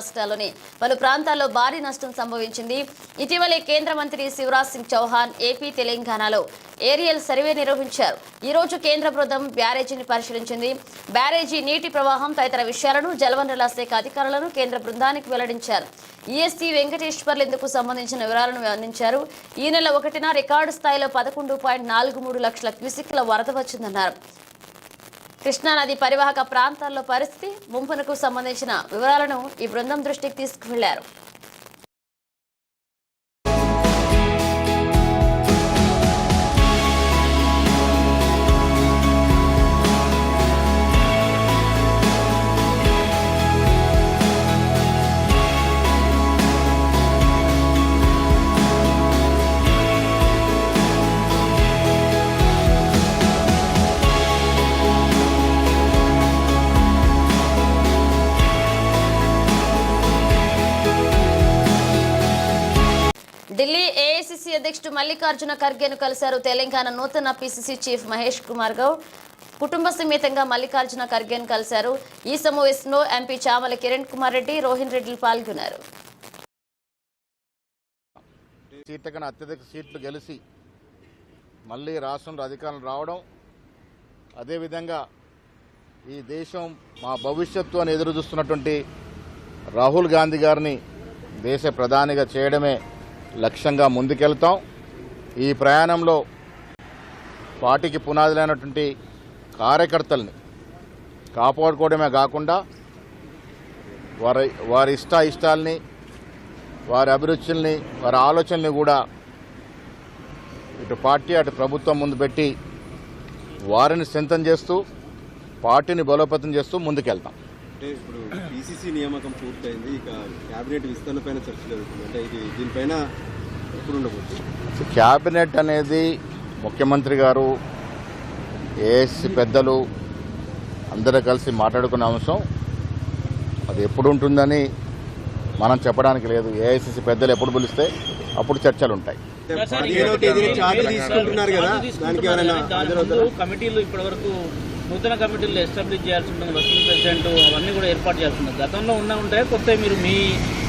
రాష్ట్రాల్లోని పలు ప్రాంతాల్లో భారీ నష్టం సంభవించింది. ఇటీవలే కేంద్ర మంత్రి శివరాజ్ సింగ్ చౌహాన్ ఏపీ తెలంగాణలో ఏరియల్ సర్వే నిర్వహించారు. ఈ రోజు కేంద్ర బృందం బ్యారేజీని పరిశీలించింది. బ్యారేజీ నీటి ప్రవాహం తదితర విషయాలను జలవనరుల శాఖ అధికారులను కేంద్ర బృందానికి వెల్లడించారు. ఈఎస్సీ వెంకటేశ్వర్లు ఇందుకు సంబంధించిన వివరాలను అందించారు. ఈ నెల 1న రికార్డు స్థాయిలో 11.43 లక్షల క్యూసెక్ల వరద వచ్చిందన్నారు. కృష్ణానది పరివాహక ప్రాంతాల్లో పరిస్థితి ముంపునకు సంబంధించిన వివరాలను ఈ బృందం దృష్టికి తీసుకువెళ్లారు. ఢిల్లీ ఏఐసీసీ అధ్యక్షుడు మల్లికార్జున ఖర్గేను కలిశారు. తెలంగాణ నూతన పీసీసీ చీఫ్ మహేష్ కుమార్ గౌడ్ కుటుంబ సమేతంగా మల్లికార్జున ఖర్గేను కలిశారు. ఈ సమావేశంలో ఎంపీ చామల కిరణ్ కుమార్ రెడ్డి, రోహిన్ రెడ్డిలు పాల్గొన్నారు. అత్యధిక సీట్లు గెలిచి మళ్ళీ రాష్ట్రంలో అధికారం రావడం, అదేవిధంగా ఈ దేశం మా భవిష్యత్తు అని ఎదురు చూస్తున్నటువంటి రాహుల్ గాంధీ గారిని దేశ ప్రధానిగా చేయడమే లక్ష్యంగా ముందుకెళ్తాం. ఈ ప్రయాణంలో పార్టీకి పునాదులైనటువంటి కార్యకర్తల్ని కాపాడుకోవడమే కాకుండా వారి ఇష్టాల్ని, వారి అభిరుచుల్ని, వారి ఆలోచనల్ని కూడా ఇటు పార్టీ అటు ప్రభుత్వం ముందు పెట్టి వారిని స్ట్రెంథెన్ చేస్తూ పార్టీని బలోపేతం చేస్తూ ముందుకెళ్తాం. అంటే ఇప్పుడు పీసీసీ నియామకం పూర్తయింది, ఇక క్యాబినెట్ విస్తరణ పైన చర్చ జరుగుతుంది. అంటే ఇది దీనిపైన ఎప్పుడు ఉండబోతుంది? క్యాబినెట్ అనేది ముఖ్యమంత్రి గారు, ఏఎస్సీ పెద్దలు అందరూ కలిసి మాట్లాడుకున్న అంశం. అది ఎప్పుడు ఉంటుందని మనం చెప్పడానికి లేదు. ఏఐసీసీ పెద్దలు ఎప్పుడు పిలిస్తే అప్పుడు చర్చలు ఉంటాయి. కమిటీలు ఇప్పటివరకు నూతన కమిటీలు ఎస్టాబ్లిష్ చేయాల్సి ఉంటుంది, వర్కింగ్ ప్రెసిడెంట్ అవన్నీ కూడా ఏర్పాటు చేస్తున్నారు. గతంలో ఉంటాయి, కొత్త మీరు మీ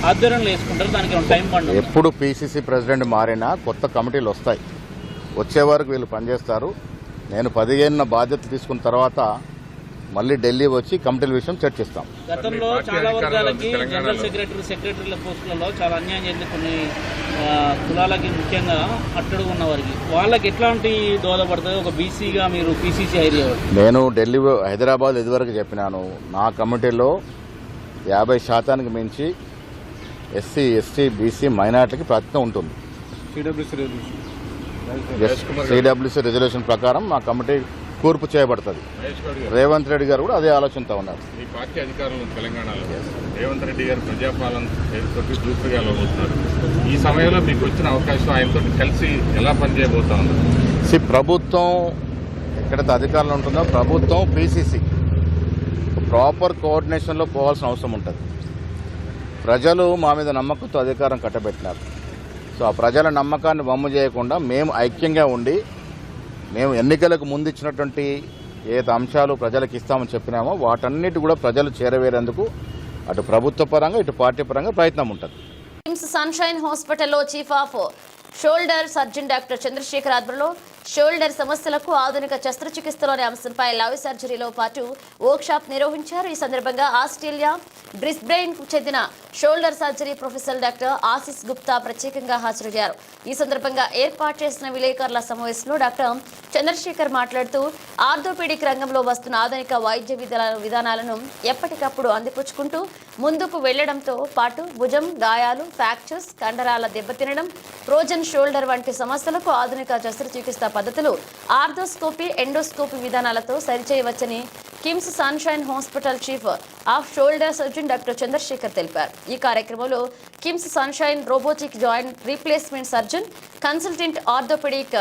ఆధ్వర్యంలో వేసుకుంటారు, దానికి టైం పండు. ఎప్పుడు పీసీసీ ప్రెసిడెంట్ మారినా కొత్త కమిటీలు వస్తాయి. వచ్చే వరకు వీళ్ళు పనిచేస్తారు. నేను 15న బాధ్యత తీసుకున్న తర్వాత మళ్ళీ ఢిల్లీ వచ్చి కమిటీల విషయం చర్చిస్తాం. గతంలో చాలా వర్గాలకి జనరల్ సెక్రటరీల పోస్టులలో చాలా అన్యాయం జరిగింది. కొన్ని కులాలకి, ముఖ్యంగా అట్టడుగు ఉన్న వారికి, వాళ్ళకి ఎట్లాంటి దోహదపడుతుంది ఒక బీసీగా మీరు పీసీసీ ఐడియా? నేను ఢిల్లీ, హైదరాబాద్ ఇదివరకు చెప్పినాను. నా కమిటీలో 50% మించి ఎస్సీ, ఎస్టీ, బీసీ, మైనార్టీకి ప్రాతినిధ్యం ఉంటుంది. సిడబ్ల్యూసీ రిజల్యూషన్ ప్రకారం మా కమిటీ కూర్పు చేయబడుతుంది. రేవంత్ రెడ్డి గారు కూడా అదే ఆలోచనతో ఉన్నారు. ఈ పార్టీ అధికారంలో తెలంగాణలో రేవంత్ రెడ్డి గారు ప్రజాపాలన దూకుడుగా లోబోతున్నారు. ఈ సమయంలో మీకు వచ్చిన అవకాశం ఆయనతో కలిసి ఎలా పనిచేయబోతా ఉన్నారు? ప్రభుత్వం ఎక్కడైతే అధికారంలో ఉంటుందో ప్రభుత్వం పీసీసీ ప్రాపర్ కోఆర్డినేషన్లో పోవాల్సిన అవసరం ఉంటుంది. ప్రజలు మా మీద నమ్మకంతో అధికారం కట్టబెట్టినారు. సో ఆ ప్రజల నమ్మకాన్ని వమ్ము చేయకుండా మేము ఐక్యంగా ఉండి, మేము ఎన్నికలకు ముందు ఇచ్చినటువంటి ఏ అంశాలు ప్రజలకు ఇస్తామని చెప్పినామో వాటన్నిటి కూడా ప్రజలు చేరవేరేందుకు అటు ప్రభుత్వ పరంగా ఇటు పార్టీ పరంగా ప్రయత్నం ఉంటుంది. కిమ్స్ సన్షైన్ హాస్పిటల్లో chief of shoulder surgeon doctor Chandrasekhar ఆధ్వర్యంలో షోల్డర్ సమస్యలకు ఆధునిక శస్త్రచికిత్సలోని అంశంపై లవ్ సర్జరీలో పాటు వర్క్ షాప్ నిర్వహించారు. ఈ సందర్భంగా ఆస్ట్రేలియా బ్రిస్బెయిన్ కు చెందిన shoulder surgery professor doctor Ashish Gupta ప్రత్యేకంగా హాజరయ్యారు. ఈ సందర్భంగా ఏర్పాటు చేసిన విలేకరుల సమావేశంలో డాక్టర్ చంద్రశేఖర్ మాట్లాడుతూ ఆర్థోపెడిక్ రంగంలో వస్తున్న ఆధునిక వైద్య విధానాలను ఎప్పటికప్పుడు అందిపుచ్చుకుంటూ ముందుకు వెళ్లడంతో పాటు భుజం గాయాలు, ఫ్రాక్చర్స్, కండరాల దెబ్బతినడం, ఫ్రోజన్ షోల్డర్ వంటి సమస్యలకు ఆధునిక శస్త్రచికిత్స పద్ధతులు, ఆర్థోస్కోపీ, ఎండోస్కోపీ విధానాలతో సరిచేయవచ్చని KIMS Sunshine hospital chief of shoulder surgeon doctor Chandrashekar తెలిపారు. ఈ కార్యక్రమంలో KIMS Sunshine robotic joint replacement surgeon, consultant orthopaedic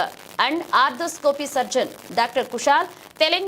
and arthroscopy surgeon doctor Kushal, Telangana